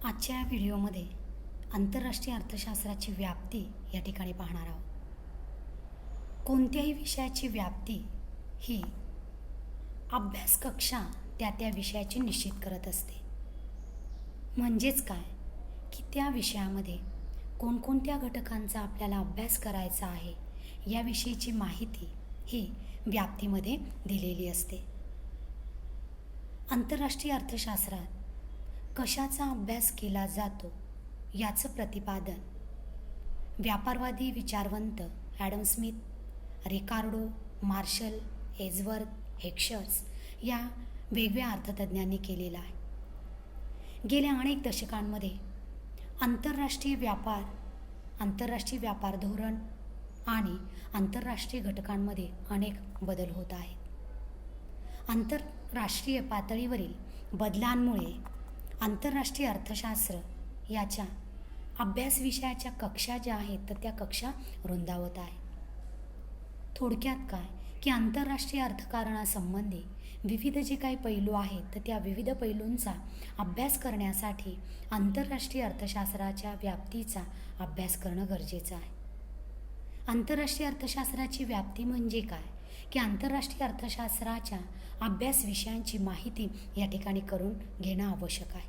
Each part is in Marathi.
आजच्या या व्हिडिओमध्ये आंतरराष्ट्रीय अर्थशास्त्राची व्याप्ती या ठिकाणी पाहणार आहोत. कोणत्याही विषयाची व्याप्ती ही अभ्यास कक्षा त्या विषयाची निश्चित करत असते. म्हणजेच काय की त्या विषयामध्ये कोणकोणत्या घटकांचा आपल्याला अभ्यास करायचा आहे याविषयीची माहिती ही व्याप्तीमध्ये दिलेली असते. आंतरराष्ट्रीय अर्थशास्त्रात कशाचा अभ्यास केला जातो याचं प्रतिपादन व्यापारवादी विचारवंत ॲडम स्मिथ, रिकार्डो, मार्शल, एजवर्थ, हेक्शर्स या वेगवेगळ्या अर्थतज्ञांनी केलेला आहे. गेल्या अनेक दशकांमध्ये आंतरराष्ट्रीय व्यापार धोरण आणि आंतरराष्ट्रीय घटकांमध्ये अनेक बदल होत आहेत. आंतरराष्ट्रीय पातळीवरील बदलांमुळे आंतरराष्ट्रीय अर्थशास्त्र याच्या अभ्यास विषयाच्या कक्षा ज्या आहेत तर त्या कक्षा रुंदावत आहे. थोडक्यात काय की आंतरराष्ट्रीय अर्थकारणासंबंधी विविध जे काही पैलू आहेत तर त्या विविध पैलूंचा अभ्यास करण्यासाठी आंतरराष्ट्रीय अर्थशास्त्राच्या व्याप्तीचा अभ्यास करणं गरजेचं आहे. आंतरराष्ट्रीय अर्थशास्त्राची व्याप्ती म्हणजे काय की आंतरराष्ट्रीय अर्थशास्त्राच्या अभ्यास विषयांची माहिती या ठिकाणी करून घेणं आवश्यक आहे.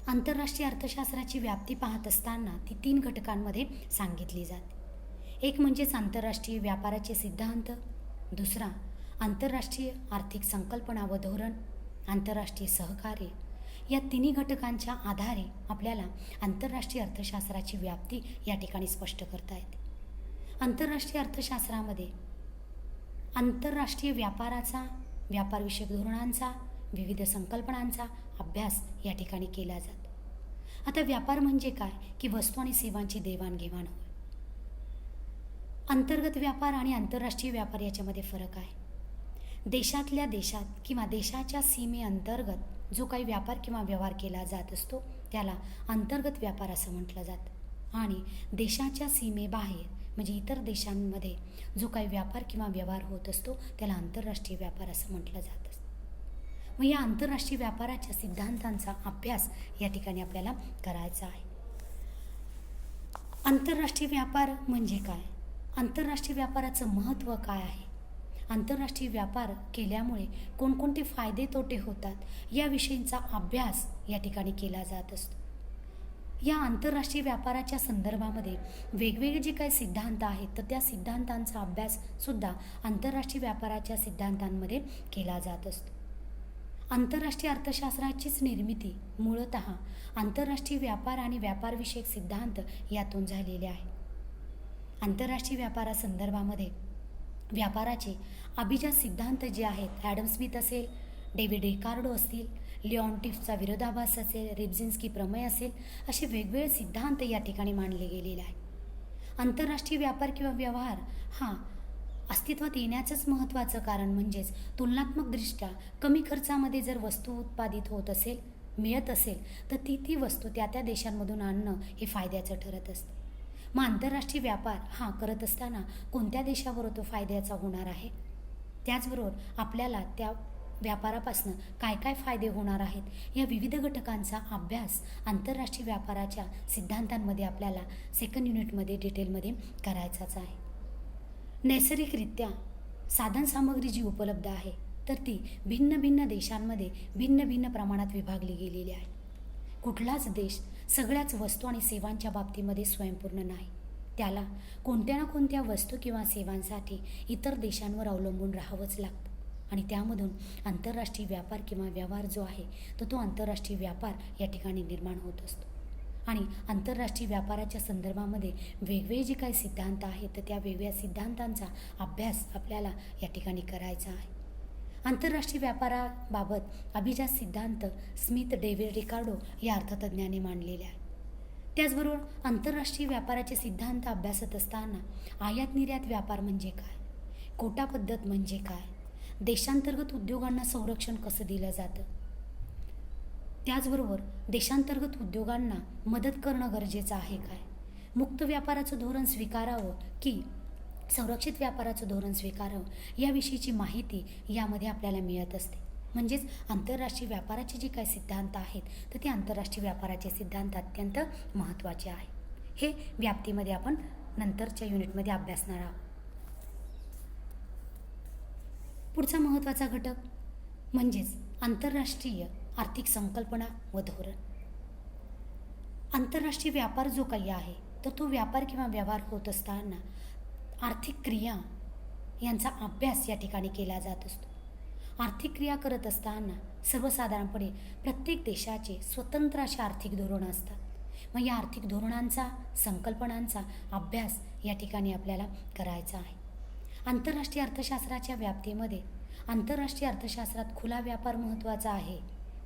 आंतरराष्ट्रीय अर्थशास्त्राची व्याप्ती पाहत असताना ती 3 घटकांमध्ये सांगितली जाते. एक म्हणजेच आंतरराष्ट्रीय व्यापाराचे सिद्धांत, दुसरा आंतरराष्ट्रीय आर्थिक संकल्पना व धोरण, आंतरराष्ट्रीय सहकार्य. या 3 घटकांच्या आधारे आपल्याला आंतरराष्ट्रीय अर्थशास्त्राची व्याप्ती या ठिकाणी स्पष्ट करता येते. आंतरराष्ट्रीय अर्थशास्त्रामध्ये आंतरराष्ट्रीय व्यापारविषयक धोरणांचा, विविध संकल्पनांचा अभ्यास या ठिकाणी केला जातो. आता व्यापार म्हणजे काय की वस्तू आणि सेवांची देवाणघेवाण होय. अंतर्गत व्यापार आणि आंतरराष्ट्रीय व्यापार याच्यामध्ये फरक आहे. देशातल्या देशात किंवा देशाच्या सीमेअंतर्गत जो काही व्यापार किंवा व्यवहार केला जात असतो त्याला अंतर्गत व्यापार असं म्हटलं जातं आणि देशाच्या सीमेबाहेर म्हणजे इतर देशांमध्ये जो काही व्यापार किंवा व्यवहार होत असतो त्याला आंतरराष्ट्रीय व्यापार असं म्हटलं जात असतं. मग या आंतरराष्ट्रीय व्यापाराच्या सिद्धांतांचा अभ्यास या ठिकाणी आपल्याला करायचा आहे. आंतरराष्ट्रीय व्यापार म्हणजे काय, आंतरराष्ट्रीय व्यापाराचं महत्त्व काय आहे, आंतरराष्ट्रीय व्यापार केल्यामुळे कोणकोणते फायदे तोटे होतात याविषयींचा अभ्यास या ठिकाणी केला जात असतो. या आंतरराष्ट्रीय व्यापाराच्या संदर्भामध्ये वेगवेगळे जे काही सिद्धांत आहेत तर त्या सिद्धांतांचा अभ्याससुद्धा आंतरराष्ट्रीय व्यापाराच्या सिद्धांतांमध्ये केला जात असतो. आंतरराष्ट्रीय अर्थशास्त्राचीच निर्मिती मूळतः आंतरराष्ट्रीय व्यापार आणि व्यापारविषयक सिद्धांत यातून झालेले आहे. आंतरराष्ट्रीय व्यापारासंदर्भामध्ये व्यापाराचे अभिजात सिद्धांत जे आहेत ॲडम स्मिथ असेल, डेव्हिड रिकार्डो असतील, लिऑन टिफ्टचा विरोधाभास असेल, रिब्झिन्स्की प्रमेय असेल, असे वेगवेगळे सिद्धांत या ठिकाणी मांडले गेलेले आहेत. आंतरराष्ट्रीय व्यापार किंवा व्यवहार हा अस्तित्वात येण्याचंच महत्त्वाचं कारण म्हणजेच तुलनात्मकदृष्ट्या कमी खर्चामध्ये जर वस्तू उत्पादित होत असेल, मिळत असेल तर ती वस्तू त्या देशांमधून आणणं हे फायद्याचं ठरत असतं. मग आंतरराष्ट्रीय व्यापार हा करत असताना कोणत्या देशाबरोबर तो फायद्याचा होणार आहे, त्याचबरोबर आपल्याला त्या व्यापारापासून काय काय फायदे होणार आहेत या विविध घटकांचा अभ्यास आंतरराष्ट्रीय व्यापाराच्या सिद्धांतांमध्ये आपल्याला सेकंड युनिटमध्ये डिटेलमध्ये करायचाच आहे. नैसर्गिकरित्या साधनसामग्री जी उपलब्ध आहे तर ती भिन्न भिन्न देशांमध्ये भिन्न भिन्न प्रमाणात विभागली गेलेली आहे. कुठलाच देश सगळ्याच वस्तू आणि सेवांच्या बाबतीमध्ये स्वयंपूर्ण नाही. त्याला कोणत्या ना कोणत्या वस्तू किंवा सेवांसाठी इतर देशांवर अवलंबून राहावंच लागतं आणि त्यामधून आंतरराष्ट्रीय व्यापार किंवा व्यवहार जो आहे तर तो आंतरराष्ट्रीय व्यापार या ठिकाणी निर्माण होत असतो. आणि आंतरराष्ट्रीय व्यापाराच्या संदर्भामध्ये वेगवेगळे जे काही सिद्धांत आहेत तर त्या वेगवेगळ्या सिद्धांतांचा अभ्यास आपल्याला या ठिकाणी करायचा आहे. आंतरराष्ट्रीय व्यापाराबाबत अभिजात सिद्धांत स्मिथ, डेव्हिड रिकार्डो या अर्थतज्ञांनी मांडलेले आहे. त्याचबरोबर आंतरराष्ट्रीय व्यापाराचे सिद्धांत अभ्यासत असताना आयात निर्यात व्यापार म्हणजे काय, कोटा पद्धत म्हणजे काय, देशांतर्गत उद्योगांना संरक्षण कसं दिलं जातं, त्याचबरोबर देशांतर्गत उद्योगांना मदत करणं गरजेचं आहे काय, मुक्त व्यापाराचं धोरण स्वीकारावं की संरक्षित व्यापाराचं धोरण स्वीकारावं याविषयीची माहिती यामध्ये आपल्याला मिळत असते. म्हणजेच आंतरराष्ट्रीय व्यापाराचे जे काही सिद्धांत आहेत तर ते आंतरराष्ट्रीय व्यापाराचे सिद्धांत अत्यंत महत्त्वाचे आहे. हे व्याप्तीमध्ये आपण नंतरच्या युनिटमध्ये अभ्यासणार आहोत. पुढचा महत्त्वाचा घटक म्हणजेच आंतरराष्ट्रीय आर्थिक संकल्पना व धोरण. आंतरराष्ट्रीय व्यापार जो काही आहे तर तो व्यापार किंवा व्यवहार होत असताना आर्थिक क्रिया यांचा अभ्यास या ठिकाणी केला जात असतो. आर्थिक क्रिया करत असताना सर्वसाधारणपणे प्रत्येक देशाचे स्वतंत्र असे आर्थिक धोरणं असतात. मग या आर्थिक धोरणांचा, संकल्पनांचा अभ्यास या ठिकाणी आपल्याला करायचा आहे. आंतरराष्ट्रीय अर्थशास्त्राच्या व्याप्तीमध्ये आंतरराष्ट्रीय अर्थशास्त्रात खुला व्यापार महत्त्वाचा आहे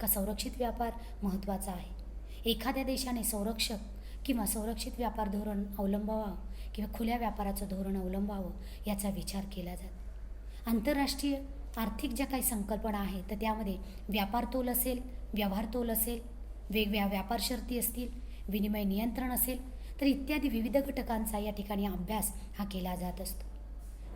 का संरक्षित व्यापार महत्त्वाचा आहे? एखाद्या देशाने संरक्षक किंवा संरक्षित व्यापार धोरण अवलंबावं किंवा खुल्या व्यापाराचं धोरण अवलंबावं याचा विचार केला जातो. आंतरराष्ट्रीय आर्थिक ज्या काही संकल्पना आहेत तर त्यामध्ये व्यापार तोल असेल, व्यवहार तोल असेल, वेगवेगळ्या व्यापार शर्ती असतील, विनिमय नियंत्रण असेल तर इत्यादी विविध घटकांचा या ठिकाणी अभ्यास हा केला जात असतो.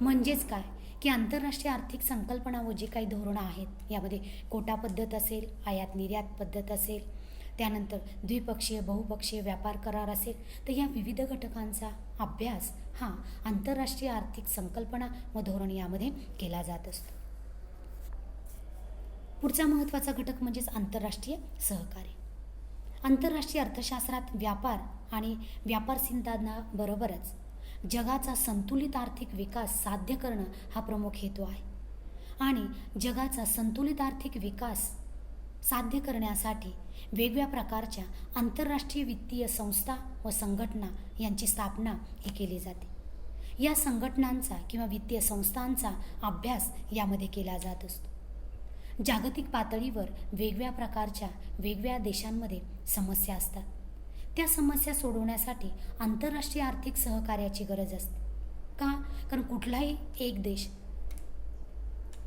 म्हणजेच काय की आंतरराष्ट्रीय आर्थिक संकल्पना व जी काही धोरणं आहेत यामध्ये कोटा पद्धत असेल, आयात निर्यात पद्धत असेल, त्यानंतर द्विपक्षीय बहुपक्षीय व्यापार करार असेल तर या विविध घटकांचा अभ्यास हा आंतरराष्ट्रीय आर्थिक संकल्पना व धोरण यामध्ये केला जात असतो. पुढचा महत्त्वाचा घटक म्हणजेच आंतरराष्ट्रीय सहकार्य. आंतरराष्ट्रीय अर्थशास्त्रात व्यापार आणि व्यापार सिद्धांताबरोबरच जगाचा संतुलित आर्थिक विकास साध्य करणं हा प्रमुख हेतू आहे. आणि जगाचा संतुलित आर्थिक विकास साध्य करण्यासाठी वेगवेगळ्या प्रकारच्या आंतरराष्ट्रीय वित्तीय संस्था व संघटना यांची स्थापना ही केली जाते. या संघटनांचा किंवा वित्तीय संस्थांचा अभ्यास यामध्ये केला जात असतो. जागतिक पातळीवर वेगवेगळ्या प्रकारच्या वेगवेगळ्या देशांमध्ये समस्या असतात. त्या समस्या सोडवण्यासाठी आंतरराष्ट्रीय आर्थिक सहकार्याची गरज असते. का? कारण कुठलाही एक देश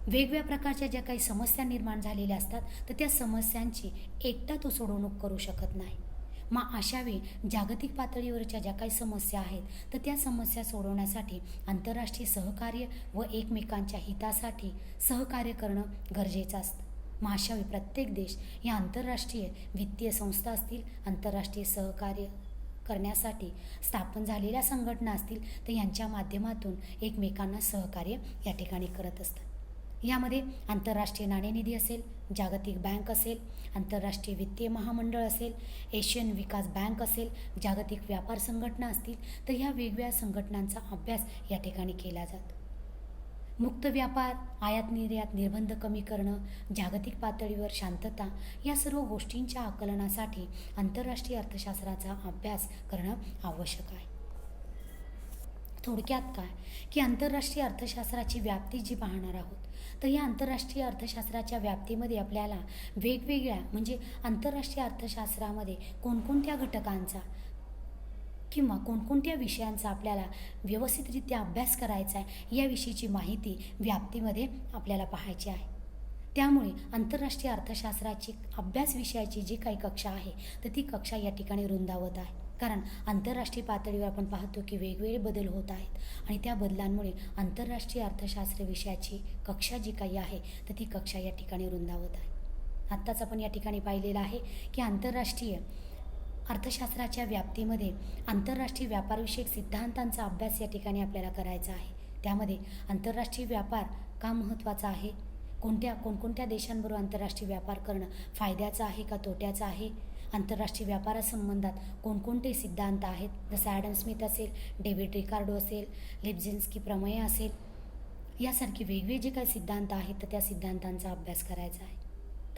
वेगवेगळ्या प्रकारच्या ज्या काही समस्या निर्माण झालेल्या असतात तर त्या समस्यांची एकटा तो सोडवणूक करू शकत नाही. मग अशावेळी जागतिक पातळीवरच्या ज्या काही समस्या आहेत तर त्या समस्या सोडवण्यासाठी आंतरराष्ट्रीय सहकार्य व एकमेकांच्या हितासाठी सहकार्य करणं गरजेचं असतं. मग अशावेळी प्रत्येक देश या आंतरराष्ट्रीय वित्तीय संस्था असतील, आंतरराष्ट्रीय सहकार्य करण्यासाठी स्थापन झालेल्या संघटना असतील तर यांच्या माध्यमातून एकमेकांना सहकार्य या ठिकाणी करत असतात. यामध्ये आंतरराष्ट्रीय नाणेनिधी असेल, जागतिक बँक असेल, आंतरराष्ट्रीय वित्तीय महामंडळ असेल, एशियन विकास बँक असेल, जागतिक व्यापार संघटना असतील तर ह्या वेगवेगळ्या संघटनांचा अभ्यास या ठिकाणी केला जातो. मुक्त व्यापार, आयात निर्यात निर्बंध कमी करणं, जागतिक पातळीवर शांतता या सर्व गोष्टींच्या आकलनासाठी आंतरराष्ट्रीय अर्थशास्त्राचा अभ्यास करणं आवश्यक आहे. थोडक्यात काय की आंतरराष्ट्रीय अर्थशास्त्राची व्याप्ती जी पाहणार आहोत तर या आंतरराष्ट्रीय अर्थशास्त्राच्या व्याप्तीमध्ये आपल्याला वेगवेगळ्या म्हणजे आंतरराष्ट्रीय अर्थशास्त्रामध्ये कोणकोणत्या घटकांचा किंवा कोणकोणत्या विषयांचा आपल्याला व्यवस्थितरित्या अभ्यास करायचा आहे याविषयीची माहिती व्याप्तीमध्ये आपल्याला पाहायची आहे. त्यामुळे आंतरराष्ट्रीय अर्थशास्त्राची अभ्यास विषयाची जी काही कक्षा आहे तर ती कक्षा या ठिकाणी रुंदावत आहे. कारण आंतरराष्ट्रीय पातळीवर आपण पाहतो की वेगवेगळे बदल होत आहेत आणि त्या बदलांमुळे आंतरराष्ट्रीय अर्थशास्त्र विषयाची कक्षा जी काही आहे तर ती कक्षा या ठिकाणी रुंदावत आहे. आत्ताच आपण या ठिकाणी पाहिलेलं आहे की आंतरराष्ट्रीय अर्थशास्त्राच्या व्याप्तीमध्ये आंतरराष्ट्रीय व्यापारविषयक सिद्धांतांचा अभ्यास या ठिकाणी आपल्याला करायचा आहे. त्यामध्ये आंतरराष्ट्रीय व्यापार का महत्त्वाचा आहे, कोणकोणत्या देशांबरोबर आंतरराष्ट्रीय व्यापार करणं फायद्याचं आहे का तोट्याचं आहे, आंतरराष्ट्रीय व्यापारासंबंधात कोणकोणते सिद्धांत आहेत जसं ॲडम स्मिथ असेल, डेव्हिड रिकार्डो असेल, लिब्झिन्स्की प्रमेय असेल, यासारखे वेगवेगळे जे काही सिद्धांत आहेत तर त्या सिद्धांतांचा अभ्यास करायचा आहे.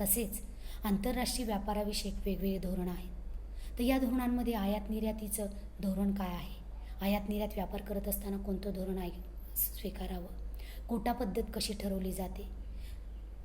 तसेच आंतरराष्ट्रीय व्यापाराविषयक वेगवेगळे धोरणं आहेत तर या धोरणांमध्ये आयात निर्यातीचं धोरण काय आहे, आयात निर्यात व्यापार करत असताना कोणतं धोरण स्वीकारावं, कोटा पद्धत कशी ठरवली जाते,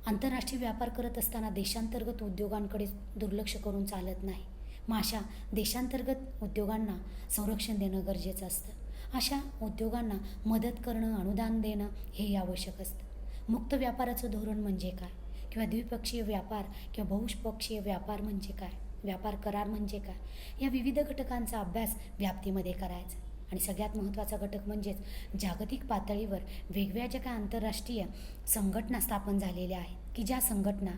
आंतरराष्ट्रीय व्यापार करत असताना देशांतर्गत उद्योगांकडे दुर्लक्ष करून चालत नाही. मग अशा देशांतर्गत उद्योगांना संरक्षण देणं गरजेचं असतं. अशा उद्योगांना मदत करणं, अनुदान देणं हे आवश्यक असतं. मुक्त व्यापाराचं धोरण म्हणजे काय किंवा द्विपक्षीय व्यापार किंवा बहुपक्षीय व्यापार म्हणजे काय, व्यापार करार म्हणजे काय, या विविध घटकांचा अभ्यास व्याप्तीमध्ये करायचा. आणि सगळ्यात महत्त्वाचा घटक म्हणजेच जागतिक पातळीवर वेगवेगळ्या ज्या काही आंतरराष्ट्रीय संघटना स्थापन झालेल्या आहेत की ज्या संघटना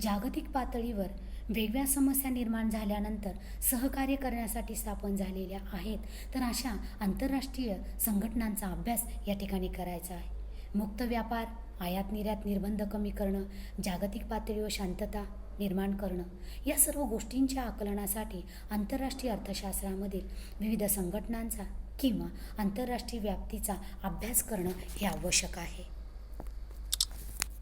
जागतिक पातळीवर वेगवेगळ्या समस्या निर्माण झाल्यानंतर सहकार्य करण्यासाठी स्थापन झालेल्या आहेत. तर अशा आंतरराष्ट्रीय संघटनांचा अभ्यास या ठिकाणी करायचा आहे. मुक्त व्यापार, आयात निर्यात निर्बंध कमी करणं, जागतिक पातळीवर शांतता निर्माण करणं, या सर्व गोष्टींच्या आकलनासाठी आंतरराष्ट्रीय अर्थशास्त्रामधील विविध संघटनांचा किंवा आंतरराष्ट्रीय व्याप्तीचा अभ्यास करणं हे आवश्यक आहे.